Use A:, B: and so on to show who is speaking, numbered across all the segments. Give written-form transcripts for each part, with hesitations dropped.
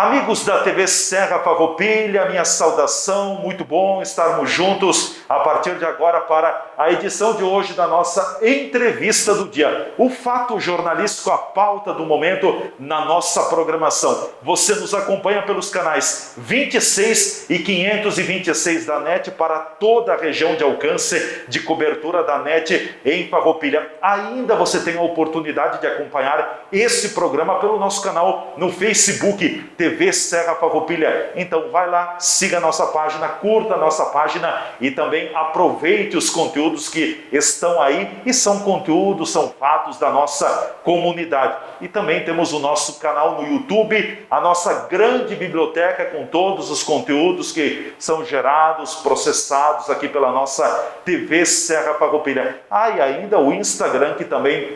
A: Amigos da TV Serra Farroupilha, minha saudação, muito bom estarmos juntos a partir de agora para a edição de hoje da nossa entrevista do dia. O fato jornalístico, a pauta do momento na nossa programação. Você nos acompanha pelos canais 26 e 526 da NET para toda a região de alcance de cobertura da NET em Farroupilha. Ainda você tem a oportunidade de acompanhar esse programa pelo nosso canal no Facebook, TV Serra Farroupilha. Então vai lá, siga a nossa página, curta a nossa página e também aproveite os conteúdos que estão aí e são conteúdos, são fatos da nossa comunidade. E também temos o nosso canal no YouTube, a nossa grande biblioteca com todos os conteúdos que são gerados, processados aqui pela nossa TV Serra Farroupilha. E ainda o Instagram, que também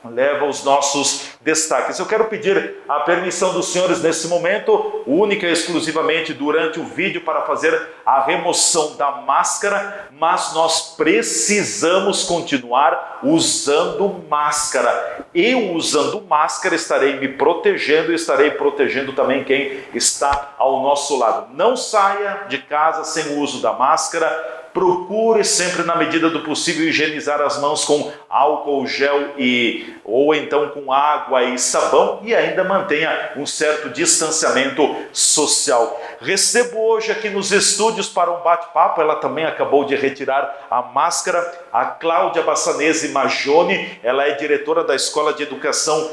A: leva os nossos destaques. Eu quero pedir a permissão dos senhores nesse momento, única e exclusivamente durante o vídeo, para fazer a remoção da máscara, mas nós precisamos continuar usando máscara. Eu, usando máscara, estarei me protegendo e estarei protegendo também quem está ao nosso lado. Não saia de casa sem o uso da máscara. Procure sempre, na medida do possível, higienizar as mãos com álcool gel ou então com água e sabão, e ainda mantenha um certo distanciamento social. Recebo hoje aqui nos estúdios para um bate-papo, ela também acabou de retirar a máscara, a Cláudia Bassanese Magione. Ela é diretora da Escola de Educação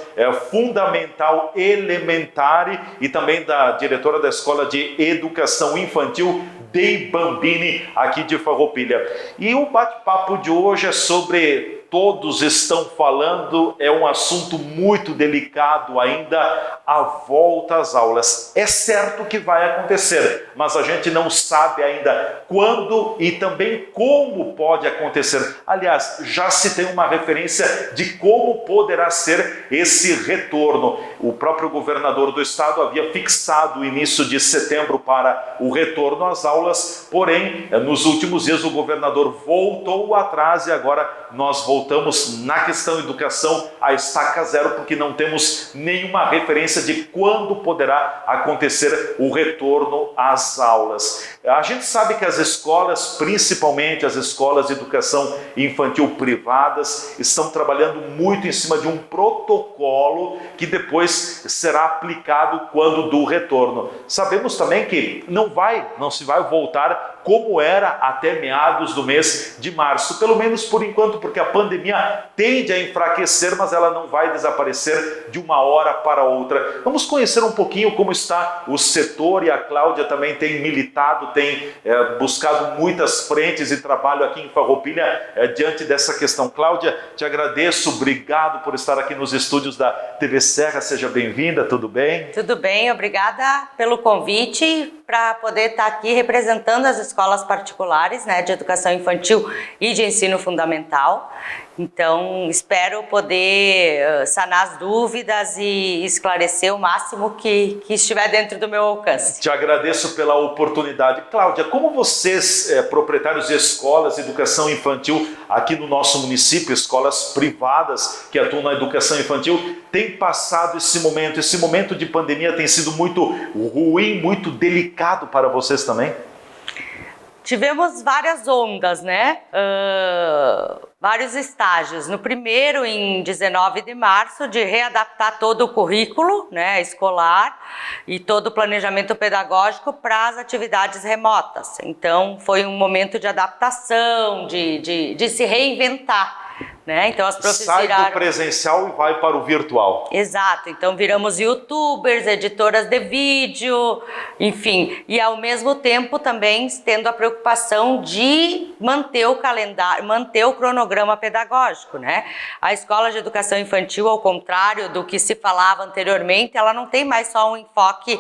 A: Fundamental Elementar e também diretora da Escola de Educação Infantil Dei Bambini, aqui de Farroupilha. E o bate-papo de hoje é sobre... Todos estão falando, é um assunto muito delicado ainda, a volta às aulas. É certo que vai acontecer, mas a gente não sabe ainda quando e também como pode acontecer. Aliás, já se tem uma referência de como poderá ser esse retorno. O próprio governador do estado havia fixado o início de setembro para o retorno às aulas, porém, nos últimos dias o governador voltou atrás e agora nós voltamos na questão educação à estaca zero, porque não temos nenhuma referência de quando poderá acontecer o retorno às aulas. A gente sabe que as escolas, principalmente as escolas de educação infantil privadas, estão trabalhando muito em cima de um protocolo que depois será aplicado quando do retorno. Sabemos também que não se vai voltar como era até meados do mês de março, pelo menos por enquanto, porque a pandemia tende a enfraquecer, mas ela não vai desaparecer de uma hora para outra. Vamos conhecer um pouquinho como está o setor, e a Cláudia também tem militado, tem buscado muitas frentes de trabalho aqui em Farroupilha diante dessa questão. Cláudia, te agradeço, obrigado por estar aqui nos estúdios da TV Serra, seja bem-vinda, tudo bem?
B: Tudo bem, obrigada pelo convite para poder estar aqui representando as escolas particulares, né, de educação infantil e de ensino fundamental. Então, espero poder sanar as dúvidas e esclarecer o máximo que estiver dentro do meu alcance.
A: Te agradeço pela oportunidade. Cláudia, como vocês, proprietários de escolas de educação infantil aqui no nosso município, escolas privadas que atuam na educação infantil, têm passado esse momento? Esse momento de pandemia tem sido muito ruim, muito delicado para vocês também?
B: Tivemos várias ondas, né? Vários estágios. No primeiro, em 19 de março, de readaptar todo o currículo, né, escolar e todo o planejamento pedagógico para as atividades remotas. Então, foi um momento de adaptação, de se reinventar. Né? Então as profs
A: sai do presencial e vai para o virtual.
B: Exato, então viramos youtubers, editoras de vídeo, enfim, e ao mesmo tempo também tendo a preocupação de manter o calendário, manter o cronograma pedagógico, né? A escola de educação infantil, ao contrário do que se falava anteriormente, ela não tem mais só um enfoque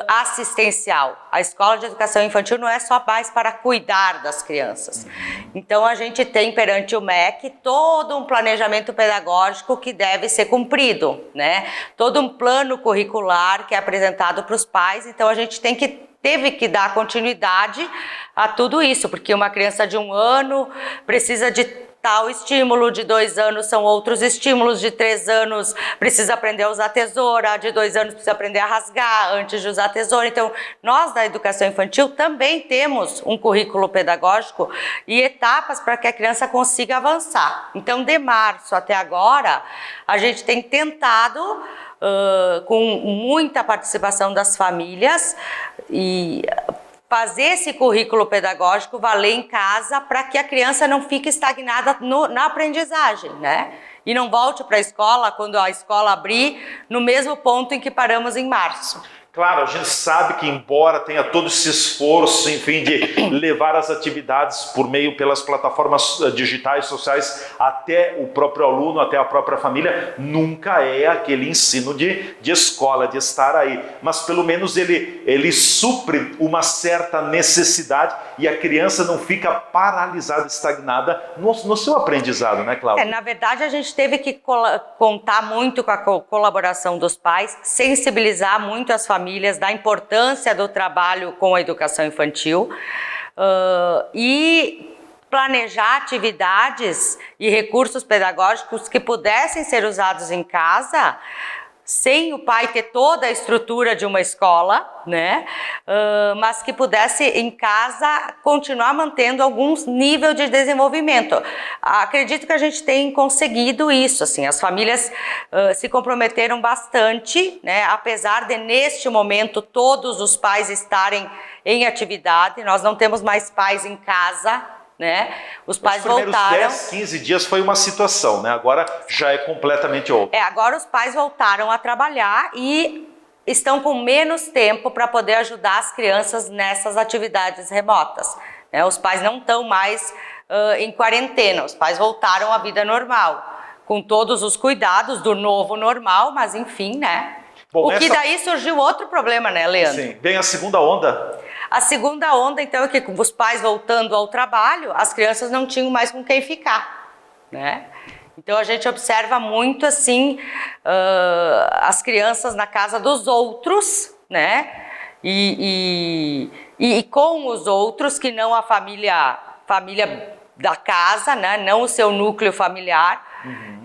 B: assistencial. A escola de educação infantil não é só mais para cuidar das crianças. Então a gente tem perante o MEC todo um planejamento pedagógico que deve ser cumprido, né? Todo um plano curricular que é apresentado para os pais, então a gente teve que dar continuidade a tudo isso, porque uma criança de 1 ano precisa de tal estímulo, de 2 anos são outros estímulos, de 3 anos precisa aprender a usar tesoura, de 2 anos precisa aprender a rasgar antes de usar tesoura. Então, nós da educação infantil também temos um currículo pedagógico e etapas para que a criança consiga avançar. Então, de março até agora, a gente tem tentado, com muita participação das famílias, e fazer esse currículo pedagógico valer em casa para que a criança não fique estagnada na aprendizagem, né? E não volte para a escola quando a escola abrir no mesmo ponto em que paramos em março.
A: Claro, a gente sabe que embora tenha todo esse esforço, enfim, de levar as atividades pelas plataformas digitais, sociais, até o próprio aluno, até a própria família, nunca é aquele ensino de escola, de estar aí. Mas pelo menos ele supre uma certa necessidade e a criança não fica paralisada, estagnada no seu aprendizado, né, Cláudia?
B: Na verdade, a gente teve que contar muito com a colaboração dos pais, sensibilizar muito as famílias da importância do trabalho com a educação infantil e planejar atividades e recursos pedagógicos que pudessem ser usados em casa, sem o pai ter toda a estrutura de uma escola, né? Mas que pudesse em casa continuar mantendo algum nível de desenvolvimento. Acredito que a gente tem conseguido isso, assim, as famílias se comprometeram bastante, né? Apesar de neste momento todos os pais estarem em atividade, nós não temos mais pais em casa, né? Os pais voltaram. Os
A: primeiros 10, 15 dias foi uma situação, né? Agora já é completamente outra.
B: Agora os pais voltaram a trabalhar e estão com menos tempo para poder ajudar as crianças nessas atividades remotas, né? Os pais não estão mais em quarentena, os pais voltaram à vida normal, com todos os cuidados do novo normal, mas enfim, né? Bom, que daí surgiu outro problema, né, Leandro?
A: Sim, vem a segunda onda.
B: A segunda onda, então, é que com os pais voltando ao trabalho, as crianças não tinham mais com quem ficar, né? Então, a gente observa muito, assim, as crianças na casa dos outros, né? E com os outros, que não a família da casa, né? Não o seu núcleo familiar.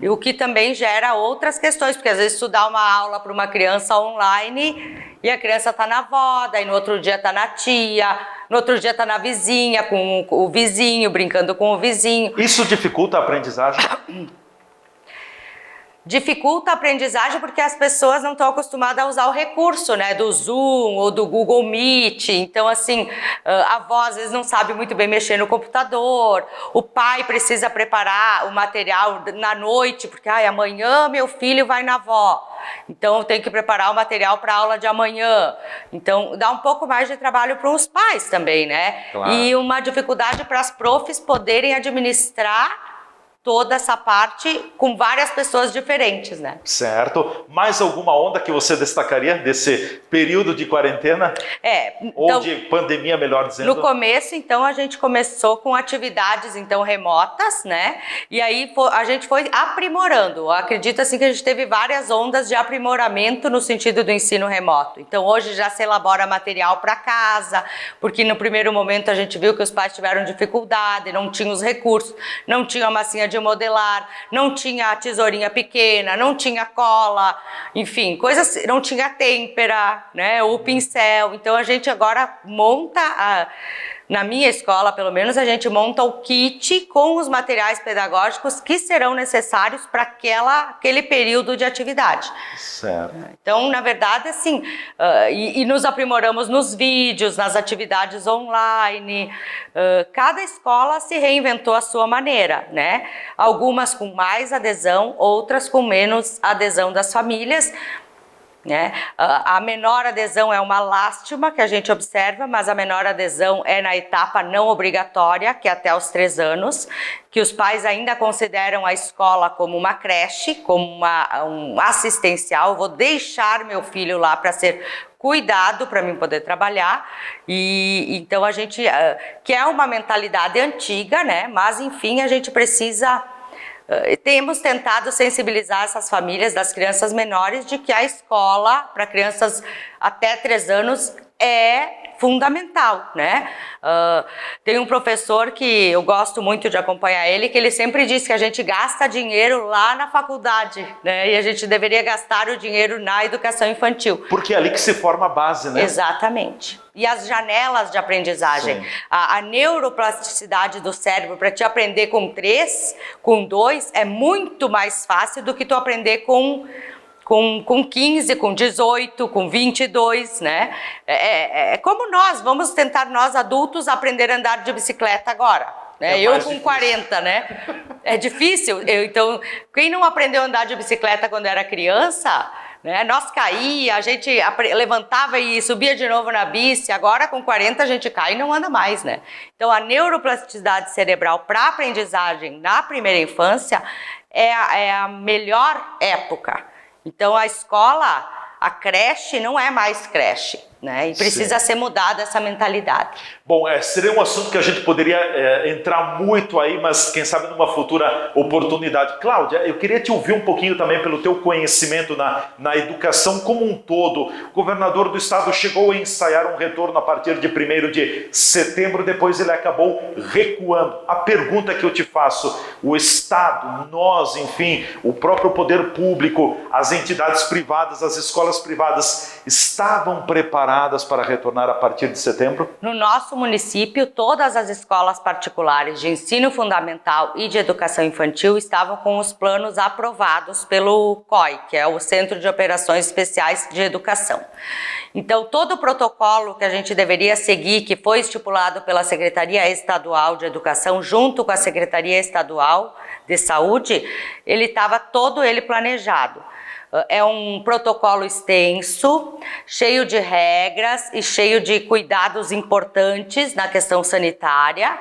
B: E o que também gera outras questões, porque às vezes tu dá uma aula para uma criança online e a criança está na avó, daí no outro dia está na tia, no outro dia está na vizinha, com o vizinho, brincando com o vizinho.
A: Isso dificulta a aprendizagem?
B: Dificulta a aprendizagem porque as pessoas não estão acostumadas a usar o recurso, né, do Zoom ou do Google Meet. Então, assim, a avó às vezes não sabe muito bem mexer no computador, o pai precisa preparar o material na noite, porque amanhã meu filho vai na avó, então eu tenho que preparar o material para a aula de amanhã. Então, dá um pouco mais de trabalho para os pais também, né? Claro. E uma dificuldade para as profs poderem administrar toda essa parte com várias pessoas diferentes, né?
A: Certo. Mais alguma onda que você destacaria desse período de quarentena? Então, ou de pandemia, melhor dizendo?
B: No começo, então, a gente começou com atividades, então, remotas, né? E aí a gente foi aprimorando. Eu acredito, assim, que a gente teve várias ondas de aprimoramento no sentido do ensino remoto. Então, hoje já se elabora material para casa, porque no primeiro momento a gente viu que os pais tiveram dificuldade, não tinham os recursos, não tinha a massinha de modelar, não tinha a tesourinha pequena, não tinha cola, enfim, coisas, não tinha têmpera, né, o pincel. Então a gente agora monta, na minha escola pelo menos, a gente monta o kit com os materiais pedagógicos que serão necessários para aquele período de atividade.
A: Certo.
B: Então, na verdade, assim, e nos aprimoramos nos vídeos, nas atividades online. Cada escola se reinventou à sua maneira, né? Algumas com mais adesão, outras com menos adesão das famílias, né? A menor adesão é uma lástima que a gente observa, mas a menor adesão é na etapa não obrigatória, que é até os 3 anos, que os pais ainda consideram a escola como uma creche, como um assistencial. Vou deixar meu filho lá para ser cuidado, para mim poder trabalhar. E então a gente, que é uma mentalidade antiga, né? Mas enfim, a gente precisa... Temos tentado sensibilizar essas famílias das crianças menores de que a escola para crianças até 3 anos é fundamental, né? Tem um professor que eu gosto muito de acompanhar ele, que ele sempre diz que a gente gasta dinheiro lá na faculdade, né? E a gente deveria gastar o dinheiro na educação infantil.
A: Porque é ali que se forma a base, né?
B: Exatamente. E as janelas de aprendizagem, a neuroplasticidade do cérebro para te aprender com 3, com 2, é muito mais fácil do que tu aprender com 15, com 18, com 22, né? É como nós tentar nós adultos aprender a andar de bicicleta agora, né? Eu com difícil. 40, né? É difícil. Então, quem não aprendeu a andar de bicicleta quando era criança, né? Nós caía, a gente levantava e subia de novo na bici, agora com 40 a gente cai e não anda mais, né? Então, a neuroplasticidade cerebral para aprendizagem na primeira infância é a melhor época. Então a escola, a creche não é mais creche, né? E precisa ser mudada essa mentalidade.
A: Bom, seria um assunto que a gente poderia entrar muito aí, mas quem sabe numa futura oportunidade. Cláudia, eu queria te ouvir um pouquinho também pelo teu conhecimento na educação como um todo. O governador do estado chegou a ensaiar um retorno a partir de 1º de setembro, depois ele acabou recuando. A pergunta que eu te faço, o estado, nós, enfim, o próprio poder público, as entidades privadas, as escolas privadas, estavam preparadas para retornar a partir de setembro?
B: No nosso município, todas as escolas particulares de ensino fundamental e de educação infantil estavam com os planos aprovados pelo COI, que é o Centro de Operações Especiais de Educação. Então, todo o protocolo que a gente deveria seguir, que foi estipulado pela Secretaria Estadual de Educação, junto com a Secretaria Estadual de Saúde, ele estava todo ele planejado. É um protocolo extenso, cheio de regras e cheio de cuidados importantes na questão sanitária,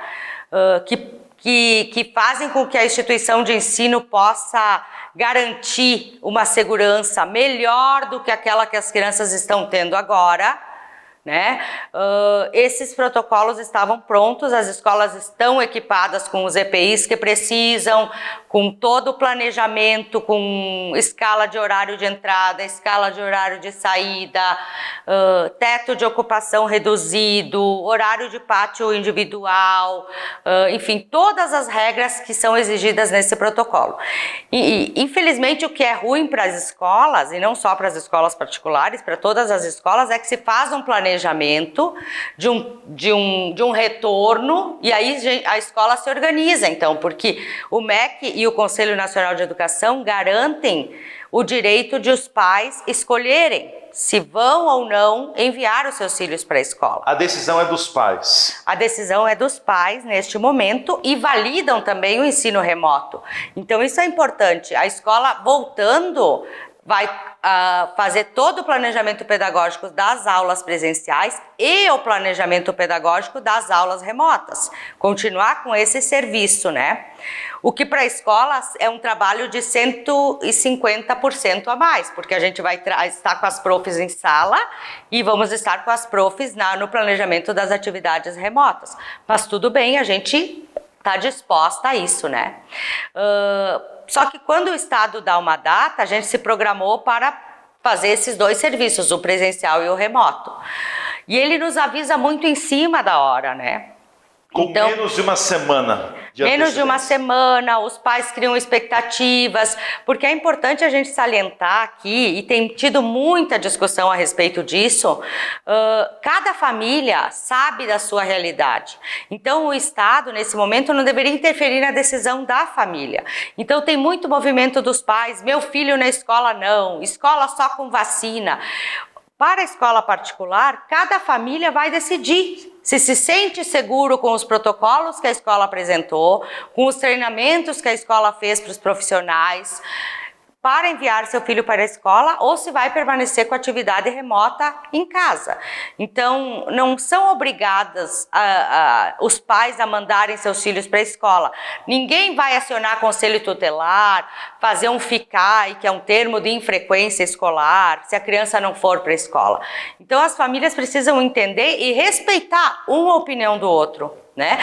B: que fazem com que a instituição de ensino possa garantir uma segurança melhor do que aquela que as crianças estão tendo agora, né? Esses protocolos estavam prontos, as escolas estão equipadas com os EPIs que precisam, com todo o planejamento, com escala de horário de entrada, escala de horário de saída, teto de ocupação reduzido, horário de pátio individual, enfim, todas as regras que são exigidas nesse protocolo. E infelizmente o que é ruim para as escolas, e não só para as escolas particulares, para todas as escolas, é que se faz um planejamento de um retorno e aí a escola se organiza, então, porque o MEC e o Conselho Nacional de Educação garantem o direito de os pais escolherem se vão ou não enviar os seus filhos para a escola.
A: A decisão é dos pais.
B: A decisão é dos pais neste momento e validam também o ensino remoto. Então isso é importante. A escola voltando vai fazer todo o planejamento pedagógico das aulas presenciais e o planejamento pedagógico das aulas remotas. Continuar com esse serviço, né? O que para a escola é um trabalho de 150% a mais, porque a gente vai estar com as profs em sala e vamos estar com as profs no planejamento das atividades remotas. Mas tudo bem, a gente está disposta a isso, né? Só que quando o Estado dá uma data, a gente se programou para fazer esses dois serviços, o presencial e o remoto. E ele nos avisa muito em cima da hora, né?
A: Com menos de uma semana.
B: Menos de uma semana, os pais criam expectativas, porque é importante a gente salientar aqui, e tem tido muita discussão a respeito disso, cada família sabe da sua realidade. Então o Estado, nesse momento, não deveria interferir na decisão da família. Então tem muito movimento dos pais, meu filho na escola não, escola só com vacina. Para a escola particular, cada família vai decidir se sente seguro com os protocolos que a escola apresentou, com os treinamentos que a escola fez para os profissionais, para enviar seu filho para a escola ou se vai permanecer com a atividade remota em casa. Então, não são obrigadas os pais a mandarem seus filhos para a escola. Ninguém vai acionar conselho tutelar, fazer um FICAI, que é um termo de infrequência escolar, se a criança não for para a escola. Então, as famílias precisam entender e respeitar uma opinião do outro, né?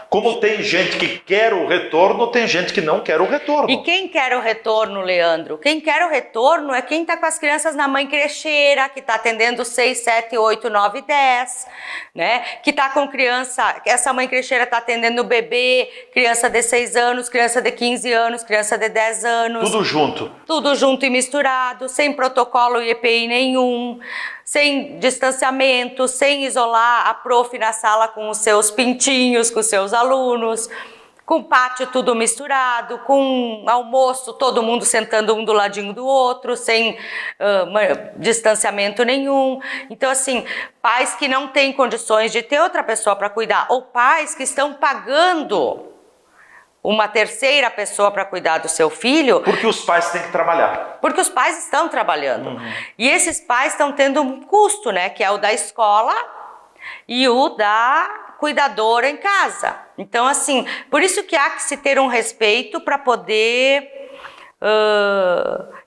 A: Como tem gente que quer o retorno, tem gente que não quer o retorno.
B: E quem quer o retorno, Leandro? Quem quer o retorno é quem está com as crianças na mãe crecheira, que está atendendo 6, 7, 8, 9, 10, né? Que está com criança, essa mãe crecheira está atendendo bebê, criança de 6 anos, criança de 15 anos, criança de 10 anos.
A: Tudo junto.
B: Tudo junto e misturado, sem protocolo e EPI nenhum, sem distanciamento, sem isolar a prof na sala com os seus pintinhos, com os seus alunos, com pátio tudo misturado, com almoço todo mundo sentando um do ladinho do outro, sem distanciamento nenhum. Então, assim, pais que não têm condições de ter outra pessoa para cuidar, ou pais que estão pagando uma terceira pessoa para cuidar do seu filho.
A: Porque os pais têm que trabalhar.
B: Porque os pais estão trabalhando. E esses pais estão tendo um custo, né? Que é o da escola e o da cuidadora em casa. Então, assim, por isso que há que se ter um respeito para poder...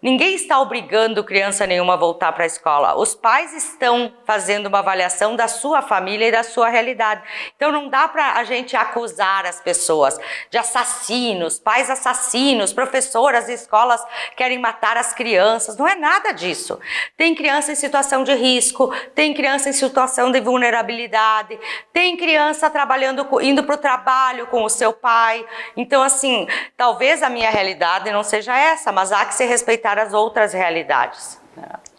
B: ninguém está obrigando criança nenhuma a voltar para a escola. Os pais estão fazendo uma avaliação da sua família e da sua realidade. Então não dá para a gente acusar as pessoas de assassinos, pais assassinos, professoras e escolas querem matar as crianças. Não é nada disso. Tem criança em situação de risco, tem criança em situação de vulnerabilidade, tem criança trabalhando, indo para o trabalho com o seu pai. Então, assim, talvez a minha realidade não seja essa, mas há que se respeitar as outras realidades.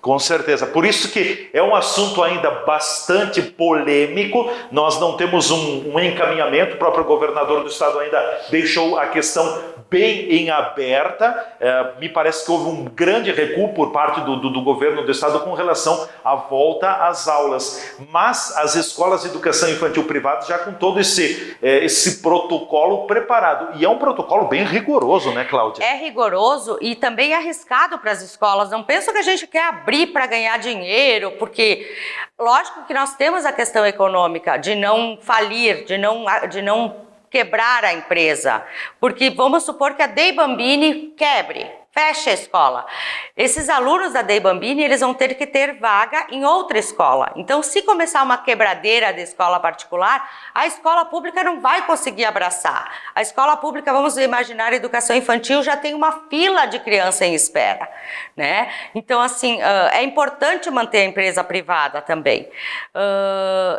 A: Com certeza, por isso que é um assunto ainda bastante polêmico, nós não temos um encaminhamento, o próprio governador do estado ainda deixou a questão bem em aberta, me parece que houve um grande recuo por parte do governo do estado com relação à volta às aulas, mas as escolas de educação infantil privada já com todo esse protocolo preparado, e é um protocolo bem rigoroso, né, Cláudia?
B: É rigoroso e também arriscado para as escolas, não penso que a gente quer abrir para ganhar dinheiro, porque lógico que nós temos a questão econômica de não falir, de não quebrar a empresa, porque vamos supor que a Dei Bambini quebre, feche a escola. Esses alunos da Dei Bambini, eles vão ter que ter vaga em outra escola. Então, se começar uma quebradeira de escola particular, a escola pública não vai conseguir abraçar. A escola pública, vamos imaginar, a educação infantil já tem uma fila de criança em espera, né? Então, assim, é importante manter a empresa privada também.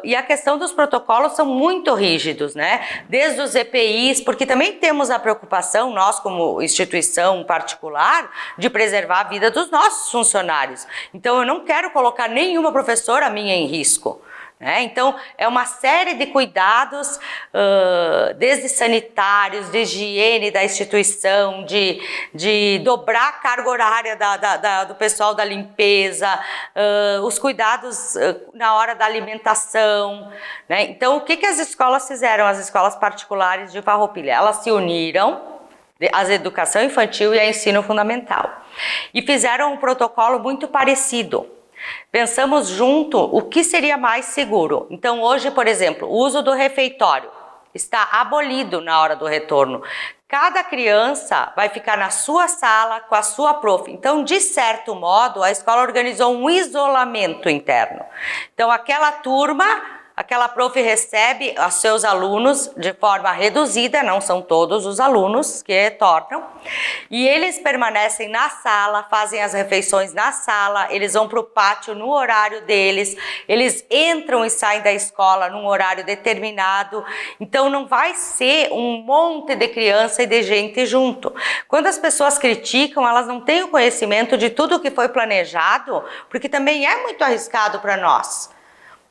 B: E a questão dos protocolos são muito rígidos, né? Desde os EPIs, porque também temos a preocupação, nós como instituição particular, de preservar a vida dos nossos funcionários. Então, eu não quero colocar nenhuma professora minha em risco, né? Então, é uma série de cuidados, desde sanitários, de higiene da instituição, de dobrar a carga horária do pessoal da limpeza, os cuidados na hora da alimentação, né? Então, o que as escolas fizeram, as escolas particulares de Farroupilha? Elas se uniram, a educação infantil e a ensino fundamental, e fizeram um protocolo muito parecido. Pensamos junto o que seria mais seguro. Então hoje, por exemplo, o uso do refeitório está abolido na hora do retorno. Cada criança vai ficar na sua sala com a sua prof. Então, de certo modo, a escola organizou um isolamento interno. Então, aquela prof recebe os seus alunos de forma reduzida, não são todos os alunos que retornam, e eles permanecem na sala, fazem as refeições na sala, eles vão para o pátio no horário deles, eles entram e saem da escola num horário determinado, então não vai ser um monte de criança e de gente junto. Quando as pessoas criticam, elas não têm o conhecimento de tudo que foi planejado, porque também é muito arriscado para nós,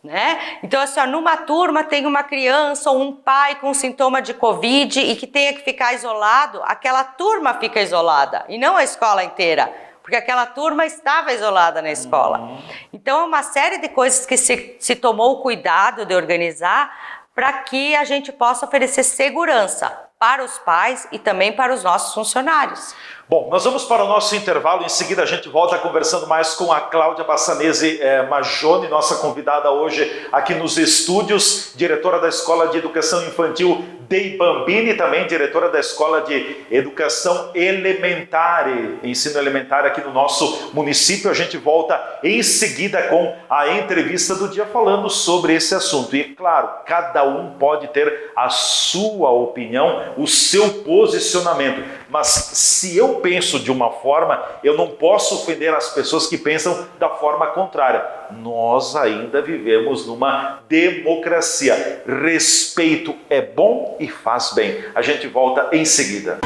B: né? Então, assim, numa turma tem uma criança ou um pai com sintoma de Covid e que tenha que ficar isolado, aquela turma fica isolada e não a escola inteira, porque aquela turma estava isolada na escola. Então, é uma série de coisas que se tomou o cuidado de organizar para que a gente possa oferecer segurança para os pais e também para os nossos funcionários.
A: Bom, nós vamos para o nosso intervalo, em seguida a gente volta conversando mais com a Cláudia Bassanese Majone, nossa convidada hoje aqui nos estúdios, diretora da Escola de Educação Infantil Dei Bambini, também diretora da Escola de Educação Elementar, Ensino Elementar aqui no nosso município. A gente volta em seguida com a entrevista do dia falando sobre esse assunto. E claro, cada um pode ter a sua opinião, o seu posicionamento. Mas se eu penso de uma forma, eu não posso ofender as pessoas que pensam da forma contrária. Nós ainda vivemos numa democracia. Respeito é bom e faz bem. A gente volta em seguida.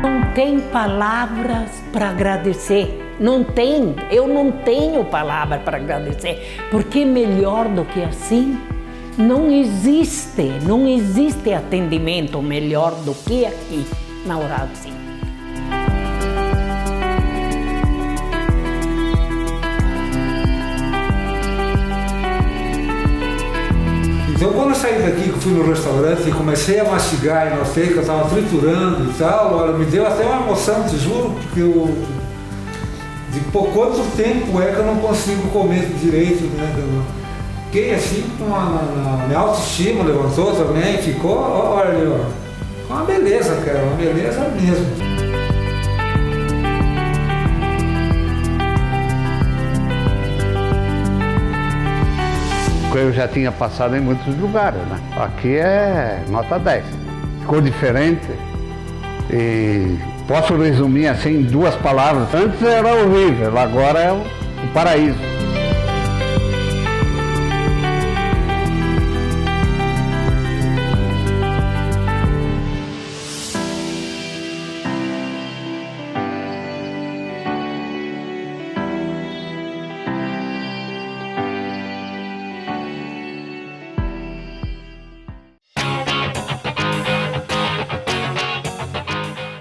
C: Não tem palavras para agradecer. Não tem. Eu não tenho palavra para agradecer. Porque melhor do que assim não existe atendimento melhor do que aqui na Oral Sim.
D: Então, quando eu saí daqui, que eu fui no restaurante e comecei a mastigar e notei que eu estava triturando e tal, olha, me deu até uma emoção, te juro, porque quanto tempo é que eu não consigo comer direito, né? Fiquei assim, a minha autoestima levantou também, ficou, olha, uma beleza, cara, uma beleza mesmo.
E: Eu já tinha passado em muitos lugares, né? Aqui é nota 10. Ficou diferente e posso resumir assim em 2 palavras. Antes era horrível, agora é o paraíso.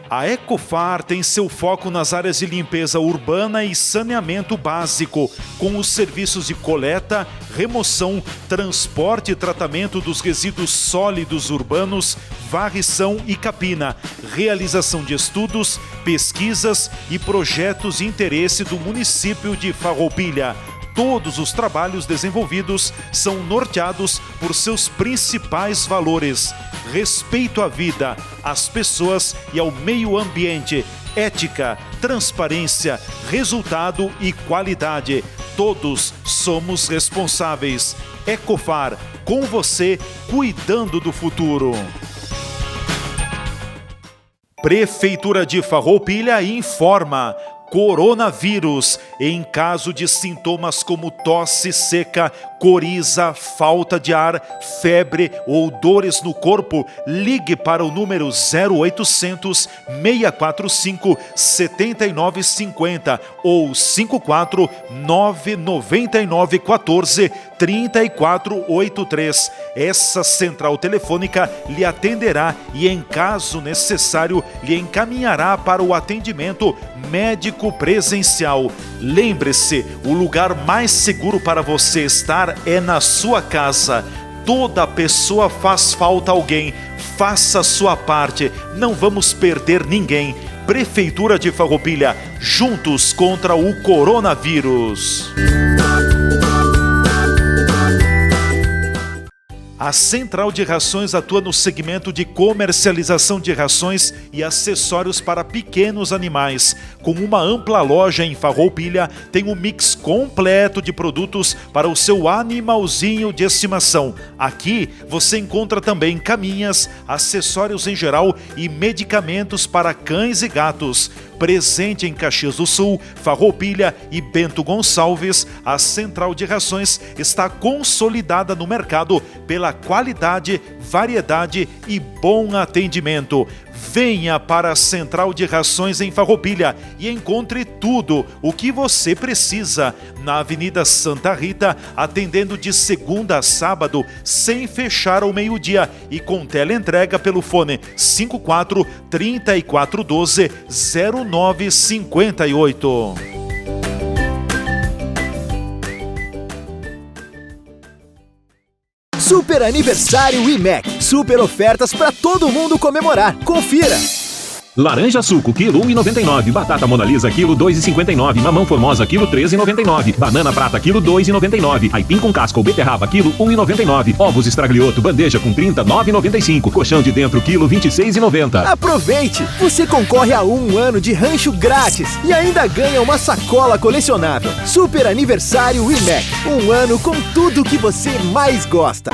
A: A Ecofar tem seu foco nas áreas de limpeza urbana e saneamento básico, com os serviços de coleta, remoção, transporte e tratamento dos resíduos sólidos urbanos, varrição e capina, realização de estudos, pesquisas e projetos de interesse do município de Farroupilha. Todos os trabalhos desenvolvidos são norteados por seus principais valores: respeito à vida, às pessoas e ao meio ambiente, ética, transparência, resultado e qualidade. Todos somos responsáveis. Ecofar, com você, cuidando do futuro. Prefeitura de Farroupilha informa: coronavírus. Em caso de sintomas como tosse seca, coriza, falta de ar, febre ou dores no corpo, ligue para o número 0800 645 7950 ou 54 999 14 3483. Essa central telefônica lhe atenderá e, em caso necessário, lhe encaminhará para o atendimento médico presencial. Lembre-se, o lugar mais seguro para você estar é na sua casa. Toda pessoa faz falta a alguém. Faça a sua parte. Não vamos perder ninguém. Prefeitura de Farroupilha, juntos contra o coronavírus. A Central de Rações atua no segmento de comercialização de rações e acessórios para pequenos animais. Com uma ampla loja em Farroupilha, tem um mix completo de produtos para o seu animalzinho de estimação. Aqui você encontra também caminhas, acessórios em geral e medicamentos para cães e gatos. Presente em Caxias do Sul, Farroupilha e Bento Gonçalves, a Central de Rações está consolidada no mercado pela qualidade, variedade e bom atendimento. Venha para a Central de Rações em Farroupilha e encontre tudo o que você precisa na Avenida Santa Rita, atendendo de segunda a sábado, sem fechar ao meio-dia e com teleentrega pelo fone 54 3412 0958.
F: Super aniversário IMEC. Super ofertas para todo mundo comemorar. Confira! Laranja suco, quilo 1,99. Batata Monalisa, quilo 2,59. Mamão formosa, quilo 13,99. Banana prata, quilo 2,99. Aipim com casca ou beterraba, quilo 1,99. Ovos estraglioto, bandeja com 30, 9,95. Colchão de dentro, quilo 26,90.
G: Aproveite! Você concorre a 1 ano de rancho grátis e ainda ganha uma sacola colecionável. Super Aniversário IMEC. 1 ano com tudo que você mais gosta.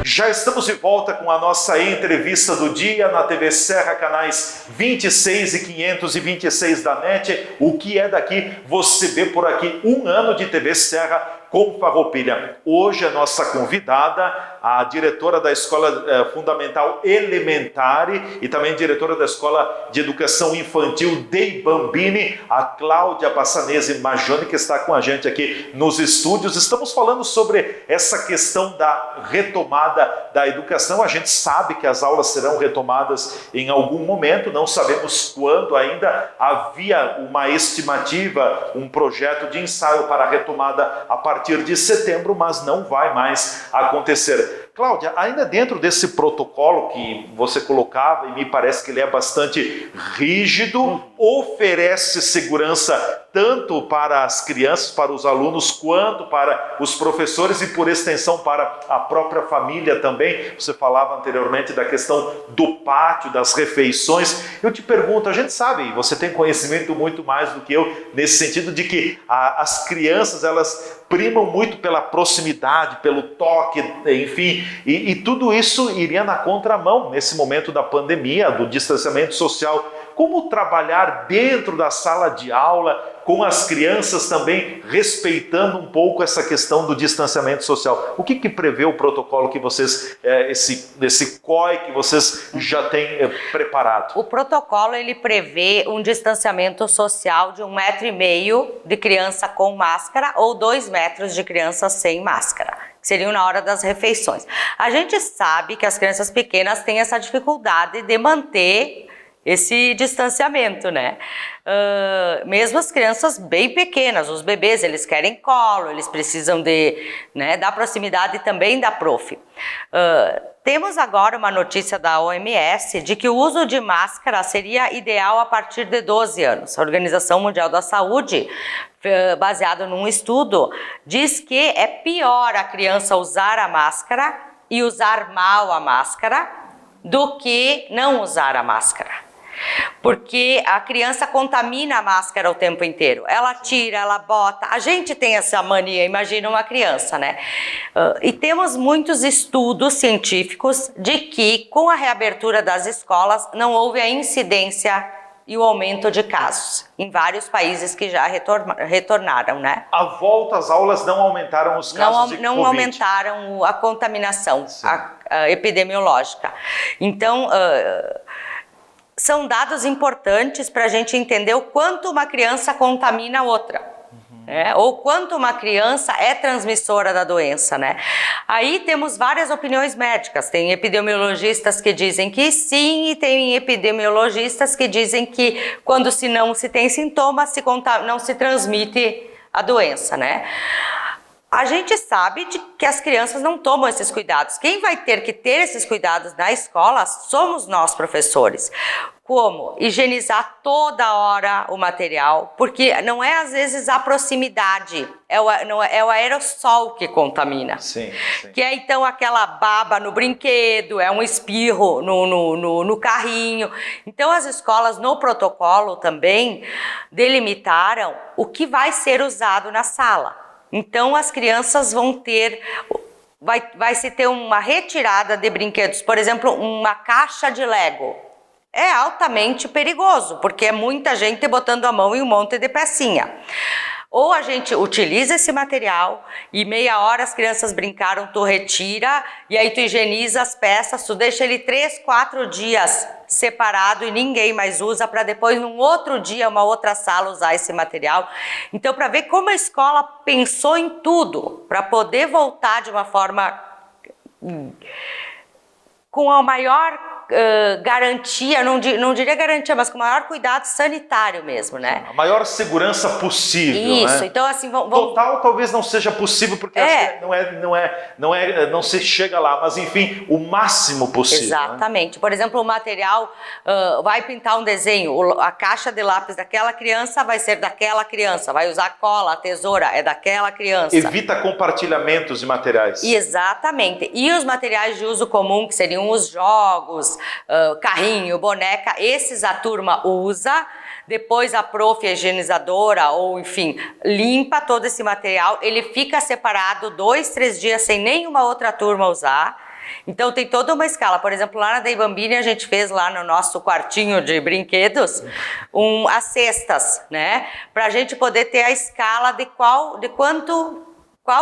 A: Já estamos de volta com a nossa entrevista do dia na TV Serra, canais 26 e 526 da NET. O que é daqui? Você vê por aqui 1 ano de TV Serra com Farroupilha. Hoje a nossa convidada, a diretora da Escola Fundamental Elementare e também diretora da Escola de Educação Infantil Dei Bambini, a Cláudia Passanese Magione, que está com a gente aqui nos estúdios. Estamos falando sobre essa questão da retomada da educação. A gente sabe que as aulas serão retomadas em algum momento, não sabemos quando ainda. Havia uma estimativa, um projeto de ensaio para a retomada a partir de setembro, mas não vai mais acontecer. Cláudia, ainda dentro desse protocolo que você colocava, e me parece que ele é bastante rígido, oferece segurança tanto para as crianças, para os alunos, quanto para os professores e, por extensão, para a própria família também. Você falava anteriormente da questão do pátio, das refeições. Eu te pergunto, a gente sabe, você tem conhecimento muito mais do que eu, nesse sentido de que as crianças, elas primam muito pela proximidade, pelo toque, enfim, e tudo isso iria na contramão nesse momento da pandemia, do distanciamento social. Como trabalhar dentro da sala de aula, com as crianças também respeitando um pouco essa questão do distanciamento social? O que prevê o protocolo que vocês, esse COI que vocês já têm preparado?
B: O protocolo, ele prevê um distanciamento social de 1,5 metro de criança com máscara ou 2 metros de criança sem máscara, que seriam na hora das refeições. A gente sabe que as crianças pequenas têm essa dificuldade de manter esse distanciamento, né? Mesmo as crianças bem pequenas, os bebês, eles querem colo, eles precisam da proximidade também da prof. Temos agora uma notícia da OMS de que o uso de máscara seria ideal a partir de 12 anos. A Organização Mundial da Saúde, baseado num estudo, diz que é pior a criança usar a máscara e usar mal a máscara do que não usar a máscara. Porque a criança contamina a máscara o tempo inteiro. Ela tira, ela bota. A gente tem essa mania, imagina uma criança, né? E temos muitos estudos científicos de que com a reabertura das escolas não houve a incidência e o aumento de casos em vários países que já retornaram, né?
A: A volta às aulas não aumentaram os casos de Covid?
B: Não aumentaram a contaminação a epidemiológica. Então, são dados importantes para a gente entender o quanto uma criança contamina a outra, né? Ou quanto uma criança é transmissora da doença, né? Aí temos várias opiniões médicas. Tem epidemiologistas que dizem que sim, e tem epidemiologistas que dizem que quando não se tem sintomas, não se transmite a doença, né? A gente sabe que as crianças não tomam esses cuidados. Quem vai ter que ter esses cuidados na escola somos nós, professores. Como? Higienizar toda hora o material, porque não é às vezes a proximidade, é o aerossol que contamina.
A: Sim.
B: Que é então aquela baba no brinquedo, é um espirro no carrinho. Então as escolas no protocolo também delimitaram o que vai ser usado na sala. Então as crianças vão ter, vai se ter uma retirada de brinquedos, por exemplo, uma caixa de Lego. É altamente perigoso, porque é muita gente botando a mão em um monte de pecinha. Ou a gente utiliza esse material e meia hora as crianças brincaram, tu retira e aí tu higieniza as peças, tu deixa ele 3, 4 dias separado e ninguém mais usa, para depois num outro dia, uma outra sala usar esse material. Então, para ver como a escola pensou em tudo, para poder voltar de uma forma com a maior garantia, não diria garantia, mas com maior cuidado sanitário mesmo, né?
A: A maior segurança possível,
B: Isso,
A: né?
B: então assim,
A: Total talvez não seja possível, porque acho que não se chega lá, mas enfim, o máximo possível.
B: Exatamente. Né? Por exemplo, o material, vai pintar um desenho, a caixa de lápis daquela criança vai ser daquela criança, vai usar cola, a tesoura é daquela criança.
A: Evita compartilhamentos de materiais.
B: Exatamente. E os materiais de uso comum, que seriam os jogos, carrinho, boneca, esses a turma usa, depois a prof, a higienizadora, ou enfim, limpa todo esse material, ele fica separado 2, 3 dias sem nenhuma outra turma usar. Então tem toda uma escala. Por exemplo, lá na Dei Bambini a gente fez lá no nosso quartinho de brinquedos as cestas, né? Pra gente poder ter a escala de qual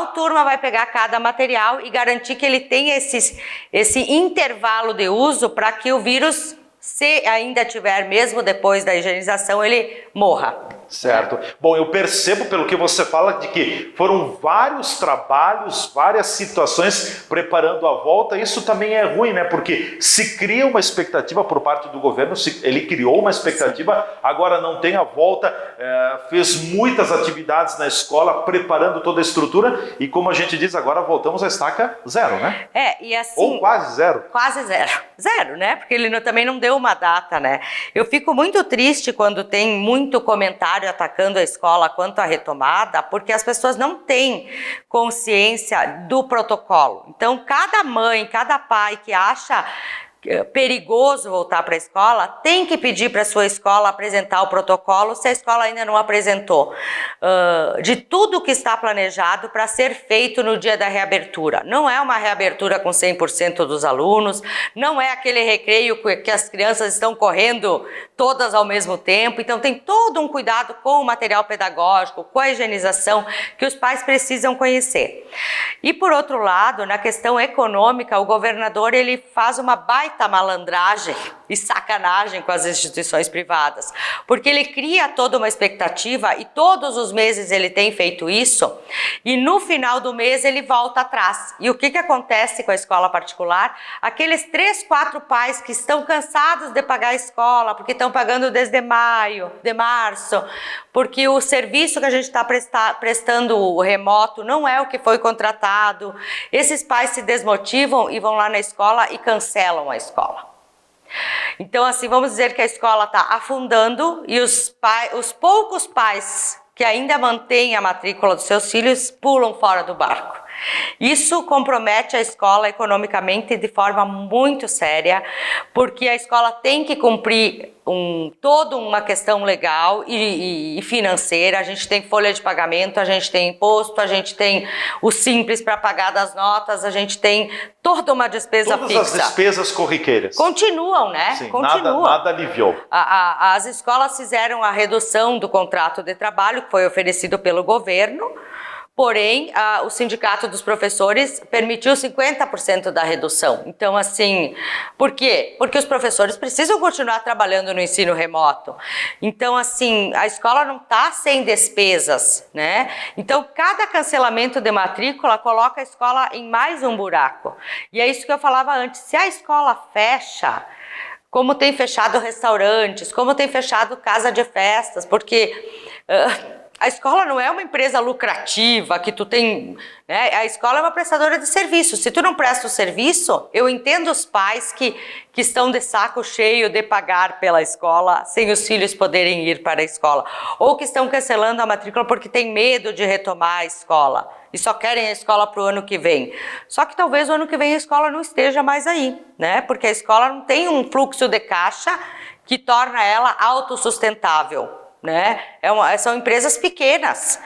B: turma vai pegar cada material e garantir que ele tenha esse intervalo de uso para que o vírus, se ainda tiver, mesmo depois da higienização, ele morra.
A: Certo. Bom, eu percebo pelo que você fala de que foram vários trabalhos, várias situações preparando a volta. Isso também é ruim, né? Porque se cria uma expectativa por parte do governo, ele criou uma expectativa, agora não tem a volta, fez muitas atividades na escola, preparando toda a estrutura e, como a gente diz, agora voltamos à estaca zero, né?
B: E assim...
A: Ou quase zero.
B: Quase zero. Zero, né? Porque ele também não deu uma data, né? Eu fico muito triste quando tem muito comentário atacando a escola quanto à retomada, porque as pessoas não têm consciência do protocolo. Então, cada mãe, cada pai que acha perigoso voltar para a escola, tem que pedir para a sua escola apresentar o protocolo, se a escola ainda não apresentou, de tudo que está planejado para ser feito no dia da reabertura. Não é uma reabertura com 100% dos alunos, não é aquele recreio que as crianças estão correndo todas ao mesmo tempo, então tem todo um cuidado com o material pedagógico, com a higienização, que os pais precisam conhecer. E por outro lado, na questão econômica, o governador ele faz uma baita malandragem e sacanagem com as instituições privadas, porque ele cria toda uma expectativa e todos os meses ele tem feito isso e no final do mês ele volta atrás. E o que acontece com a escola particular? Aqueles 3, 4 pais que estão cansados de pagar a escola, porque estão pagando desde março, porque o serviço que a gente está prestando o remoto não é o que foi contratado, esses pais se desmotivam e vão lá na escola e cancelam a escola. Então, assim, vamos dizer que a escola está afundando e os poucos pais que ainda mantêm a matrícula dos seus filhos pulam fora do barco. Isso compromete a escola economicamente de forma muito séria, porque a escola tem que cumprir toda uma questão legal e financeira. A gente tem folha de pagamento, a gente tem imposto, a gente tem o simples para pagar das notas, a gente tem toda uma despesa fixa.
A: Todas as despesas corriqueiras.
B: Continuam, né?
A: Sim,
B: continuam.
A: Nada aliviou.
B: As escolas fizeram a redução do contrato de trabalho que foi oferecido pelo governo, porém, o sindicato dos professores permitiu 50% da redução. Então, assim, por quê? Porque os professores precisam continuar trabalhando no ensino remoto. Então, assim, a escola não está sem despesas, né? Então, cada cancelamento de matrícula coloca a escola em mais um buraco. E é isso que eu falava antes. Se a escola fecha, como tem fechado restaurantes, como tem fechado casa de festas, porque... a escola não é uma empresa lucrativa que tu tem, né? A escola é uma prestadora de serviço. Se tu não presta o serviço, eu entendo os pais que estão de saco cheio de pagar pela escola sem os filhos poderem ir para a escola, ou que estão cancelando a matrícula porque tem medo de retomar a escola e só querem a escola para o ano que vem. Só que talvez o ano que vem a escola não esteja mais aí, né? Porque a escola não tem um fluxo de caixa que torna ela autossustentável. Né? São empresas pequenas,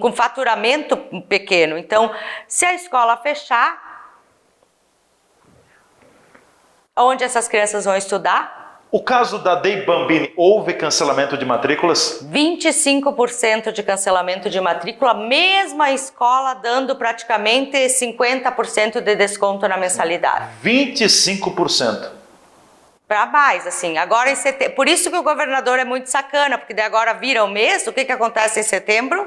B: com faturamento pequeno. Então, se a escola fechar, onde essas crianças vão estudar?
A: O caso da Dei Bambini, houve cancelamento de matrículas?
B: 25% de cancelamento de matrícula, mesmo a escola dando praticamente 50% de desconto na mensalidade.
A: 25%.
B: Para mais, assim, agora em setembro, por isso que o governador é muito sacana, porque daí agora vira o mês, o que acontece em setembro?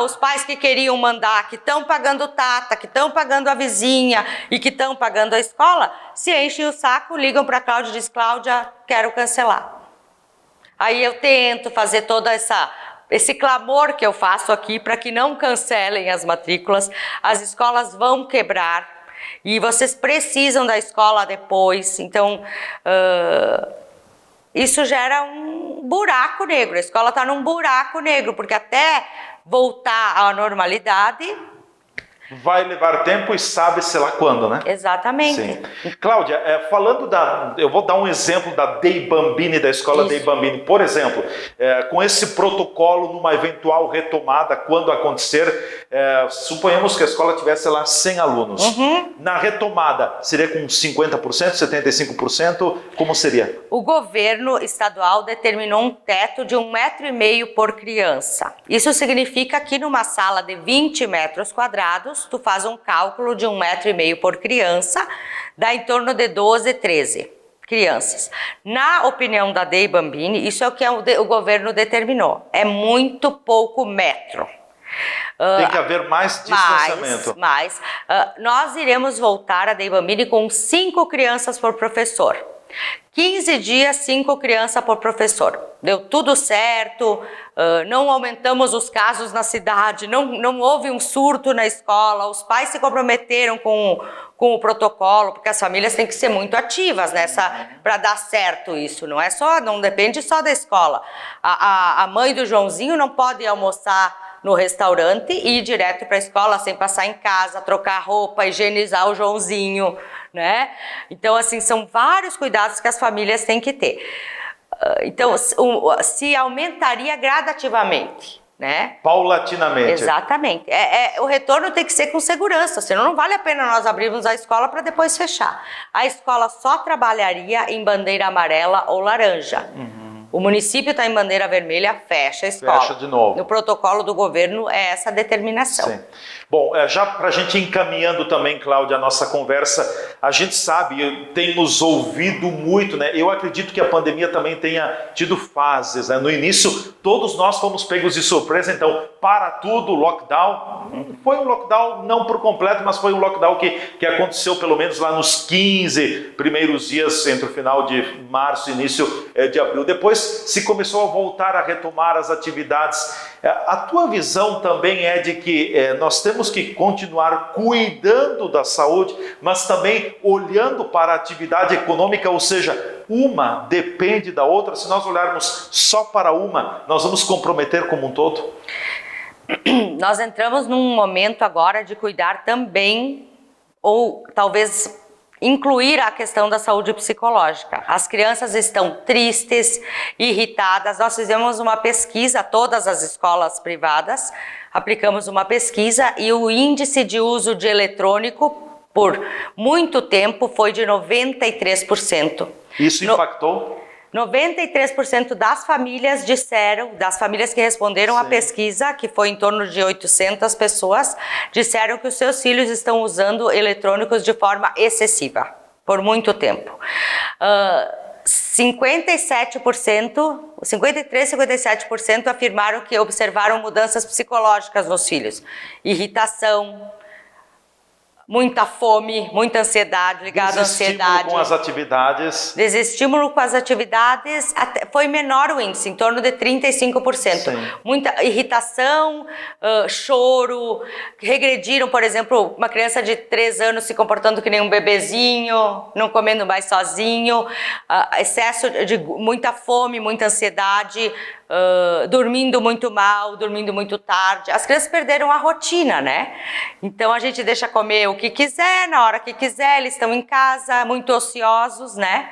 B: Os pais que queriam mandar, que estão pagando tata, que estão pagando a vizinha e que estão pagando a escola, se enchem o saco, ligam para a Cláudia e dizem: Cláudia, quero cancelar. Aí eu tento fazer toda esse clamor que eu faço aqui para que não cancelem as matrículas. As escolas vão quebrar e vocês precisam da escola depois. Então, isso gera um buraco negro. A escola está num buraco negro, porque até voltar à normalidade
A: vai levar tempo e sabe-se lá quando, né?
B: Exatamente.
A: Sim. Cláudia, falando eu vou dar um exemplo da Dei Bambini, da escola Dei Bambini. Por exemplo, com esse protocolo, numa eventual retomada, quando acontecer, suponhamos que a escola tivesse lá 100 alunos. Na retomada, seria com 50%, 75%? Como seria?
B: O governo estadual determinou um teto de 1,5 metro por criança. Isso significa que numa sala de 20 metros quadrados, tu faz um cálculo de 1,5 metro por criança, dá em torno de 12, 13 crianças. Na opinião da Dei Bambini, isso é o que o governo determinou. É muito pouco metro.
A: Tem que haver mais distanciamento.
B: Nós iremos voltar a Dei Bambini com 5 crianças por professor. 15 dias, 5 crianças por professor. Deu tudo certo, não aumentamos os casos na cidade, não houve um surto na escola, os pais se comprometeram com o protocolo, porque as famílias têm que ser muito ativas para dar certo isso. Não depende só da escola. A mãe do Joãozinho não pode almoçar no restaurante e ir direto para a escola sem passar em casa, trocar roupa, higienizar o Joãozinho, né? Então, assim, são vários cuidados que as famílias têm que ter. Então, se aumentaria gradativamente, né?
A: Paulatinamente.
B: Exatamente. O retorno tem que ser com segurança, senão não vale a pena nós abrirmos a escola para depois fechar. A escola só trabalharia em bandeira amarela ou laranja. O município está em bandeira vermelha, fecha a escola.
A: Fecha de novo.
B: No protocolo do governo é essa determinação.
A: Sim. Bom, já para a gente ir encaminhando também, Cláudia, a nossa conversa, a gente sabe, tem nos ouvido muito, né? Eu acredito que a pandemia também tenha tido fases, né? No início, todos nós fomos pegos de surpresa, então, para tudo, lockdown. Foi um lockdown não por completo, mas foi um lockdown que aconteceu pelo menos lá nos 15 primeiros dias, entre o final de março e início de abril. Depois se começou a voltar a retomar as atividades. A tua visão também é de que nós temos que continuar cuidando da saúde, mas também olhando para a atividade econômica, ou seja, uma depende da outra. Se nós olharmos só para uma, nós vamos comprometer como um todo?
B: Nós entramos num momento agora de cuidar também, ou talvez incluir a questão da saúde psicológica. As crianças estão tristes, irritadas. Nós fizemos uma pesquisa, todas as escolas privadas, aplicamos uma pesquisa e o índice de uso de eletrônico por muito tempo foi de 93%.
A: Isso impactou?
B: 93% das famílias das famílias que responderam à pesquisa, que foi em torno de 800 pessoas, disseram que os seus filhos estão usando eletrônicos de forma excessiva, por muito tempo. 53%, afirmaram que observaram mudanças psicológicas nos filhos. Irritação, muita fome, muita ansiedade, ligada à ansiedade.
A: Com as atividades.
B: Desestímulo com as atividades, foi menor o índice, em torno de 35%.
A: Sim.
B: Muita irritação, choro, regrediram, por exemplo, uma criança de 3 anos se comportando que nem um bebezinho, não comendo mais sozinho, excesso de muita fome, muita ansiedade, dormindo muito mal, dormindo muito tarde. As crianças perderam a rotina, né? Então a gente deixa comer o que quiser, na hora que quiser, eles estão em casa, muito ociosos, né?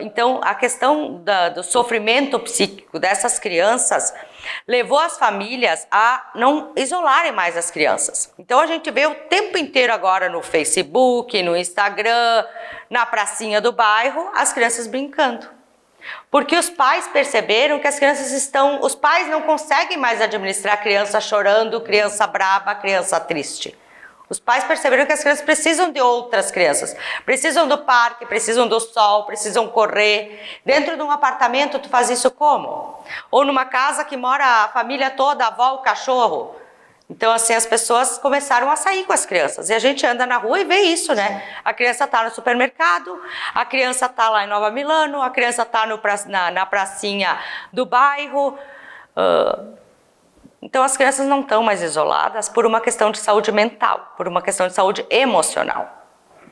B: Então a questão do sofrimento psíquico dessas crianças levou as famílias a não isolarem mais as crianças. Então a gente vê o tempo inteiro agora no Facebook, no Instagram, na pracinha do bairro, as crianças brincando. Porque os pais perceberam que os pais não conseguem mais administrar criança chorando, criança braba, criança triste. Os pais perceberam que as crianças precisam de outras crianças. Precisam do parque, precisam do sol, precisam correr. Dentro de um apartamento, tu faz isso como? Ou numa casa que mora a família toda, a avó, o cachorro. Então, assim, as pessoas começaram a sair com as crianças. E a gente anda na rua e vê isso, né? A criança está no supermercado, a criança está lá em Nova Milano, a criança está na pracinha do bairro. Então, as crianças não estão mais isoladas por uma questão de saúde mental, por uma questão de saúde emocional.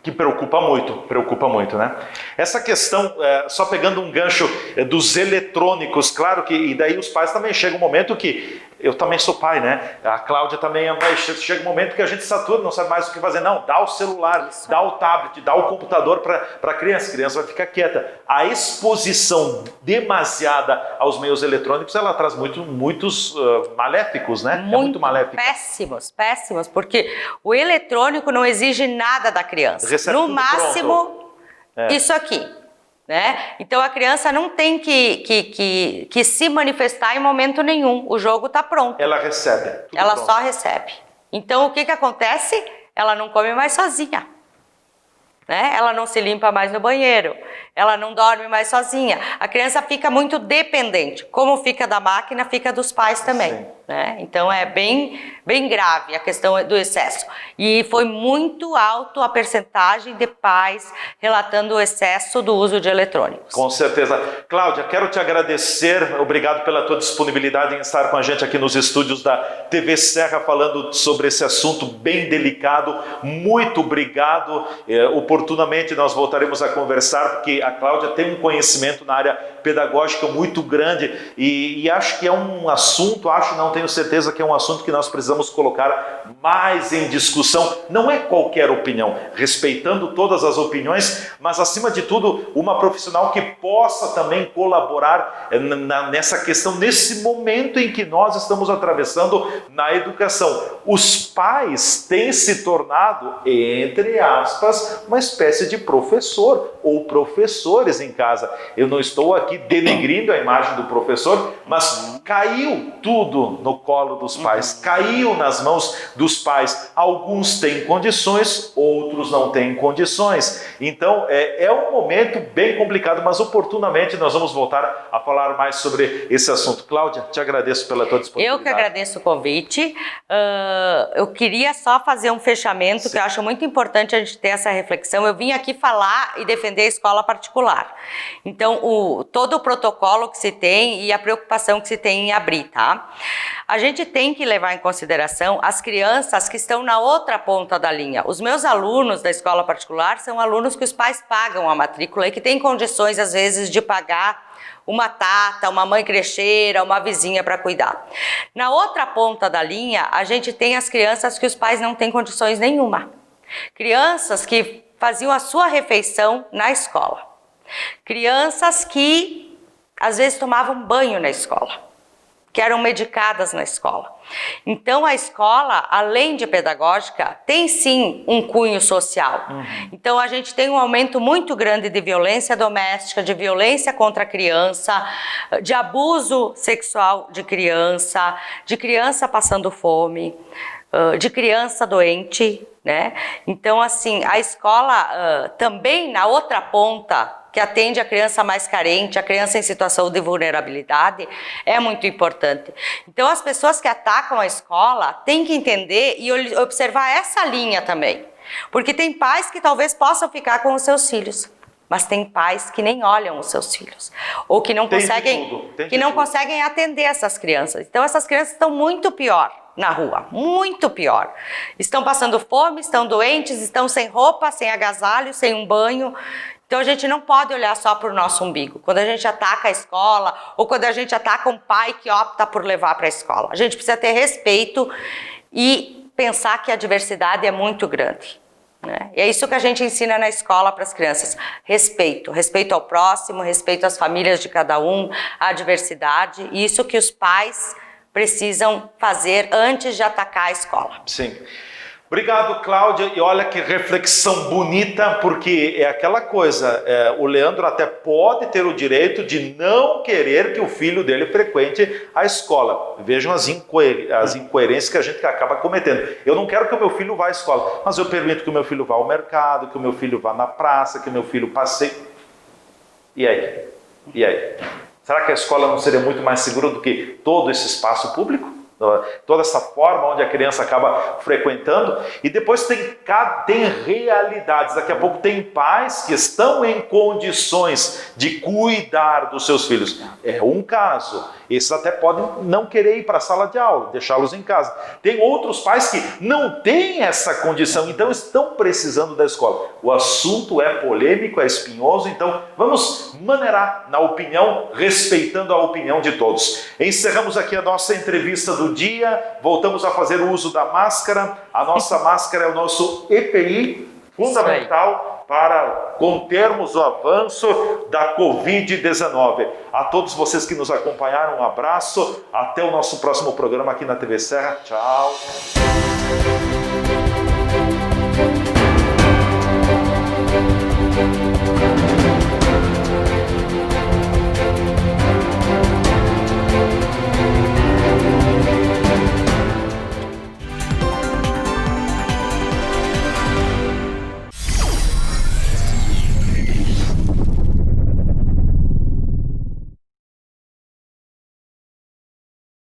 A: Que preocupa muito, né? Essa questão, só pegando um gancho dos eletrônicos, claro que, e daí os pais também chega um momento que, eu também sou pai, né? A Cláudia também é mãe, chega um momento que a gente satura, não sabe mais o que fazer. Não, dá o celular, dá o tablet, dá o computador para a criança vai ficar quieta. A exposição demasiada aos meios eletrônicos, ela traz muitos maléficos, né? Muito maléfico.
B: Péssimos, porque o eletrônico não exige nada da criança.
A: Recebe
B: no máximo, isso aqui. Né? Então a criança não tem que se manifestar em momento nenhum. O jogo está pronto.
A: Ela recebe.
B: Ela pronto. Só recebe. Então o que acontece? Ela não come mais sozinha. Né? Ela não se limpa mais no banheiro. Ela não dorme mais sozinha. A criança fica muito dependente. Como fica da máquina, fica dos pais também. Né? Então é bem grave a questão do excesso. E foi muito alto a percentagem de pais relatando o excesso do uso de eletrônicos.
A: Com certeza. Cláudia, quero te agradecer. Obrigado pela tua disponibilidade em estar com a gente aqui nos estúdios da TV Serra falando sobre esse assunto bem delicado. Muito obrigado. Oportunamente nós voltaremos a conversar, porque a Cláudia tem um conhecimento na área pedagógica muito grande e acho que é um assunto, não tenho certeza que é um assunto que nós precisamos colocar mais em discussão. Não é qualquer opinião, respeitando todas as opiniões, mas acima de tudo uma profissional que possa também colaborar nessa questão, nesse momento em que nós estamos atravessando na educação. Os pais têm se tornado, entre aspas, uma espécie de professor ou professores em casa. Eu não estou aqui denegrindo a imagem do professor, mas caiu tudo no colo dos pais, caiu nas mãos dos pais. Alguns têm condições, outros não têm condições. Então é um momento bem complicado, mas oportunamente nós vamos voltar a falar mais sobre esse assunto. Cláudia, te agradeço pela tua disponibilidade.
B: Eu que agradeço o convite. Eu queria só fazer um fechamento, que eu acho muito importante a gente ter essa reflexão. Eu vim aqui falar e defender a escola particular. Então, todo o protocolo que se tem e a preocupação que se tem em abrir, tá? A gente tem que levar em consideração as crianças que estão na outra ponta da linha. Os meus alunos da escola particular são alunos que os pais pagam a matrícula e que têm condições, às vezes, de pagar uma tata, uma mãe crecheira, uma vizinha para cuidar. Na outra ponta da linha, a gente tem as crianças que os pais não têm condições nenhuma. Crianças que faziam a sua refeição na escola. Crianças que, às vezes, tomavam banho na escola, que eram medicadas na escola. Então, a escola, além de pedagógica, tem sim um cunho social. Então, a gente tem um aumento muito grande de violência doméstica, de violência contra a criança, de abuso sexual de criança passando fome, de criança doente, né? Então, assim, a escola também, na outra ponta, que atende a criança mais carente, a criança em situação de vulnerabilidade, é muito importante. Então, as pessoas que atacam a escola têm que entender e observar essa linha também. Porque tem pais que talvez possam ficar com os seus filhos, mas tem pais que nem olham os seus filhos, ou que não conseguem atender essas crianças. Então, essas crianças estão muito pior na rua, muito pior. Estão passando fome, estão doentes, estão sem roupa, sem agasalho, sem um banho. Então a gente não pode olhar só para o nosso umbigo. Quando a gente ataca a escola ou quando a gente ataca um pai que opta por levar para a escola. A gente precisa ter respeito e pensar que a diversidade é muito grande. Né? E é isso que a gente ensina na escola para as crianças. Respeito ao próximo, respeito às famílias de cada um, à diversidade. E isso que os pais precisam fazer antes de atacar a escola.
A: Sim. Obrigado, Cláudia. E olha que reflexão bonita, porque é aquela coisa, o Leandro até pode ter o direito de não querer que o filho dele frequente a escola. Vejam as incoerências que a gente acaba cometendo. Eu não quero que o meu filho vá à escola, mas eu permito que o meu filho vá ao mercado, que o meu filho vá na praça, que o meu filho passeie. E aí? E aí? Será que a escola não seria muito mais segura do que todo esse espaço público? Toda essa forma onde a criança acaba frequentando? E depois tem realidades. Daqui a pouco tem pais que estão em condições de cuidar dos seus filhos. É um caso. Esses até podem não querer ir para a sala de aula, deixá-los em casa. Tem outros pais que não têm essa condição, então estão precisando da escola. O assunto é polêmico, é espinhoso, então vamos maneirar na opinião, respeitando a opinião de todos. Encerramos aqui a nossa entrevista do dia, voltamos a fazer o uso da máscara. A nossa máscara é o nosso EPI, fundamental para contermos o avanço da Covid-19. A todos vocês que nos acompanharam, um abraço, até o nosso próximo programa aqui na TV Serra. Tchau.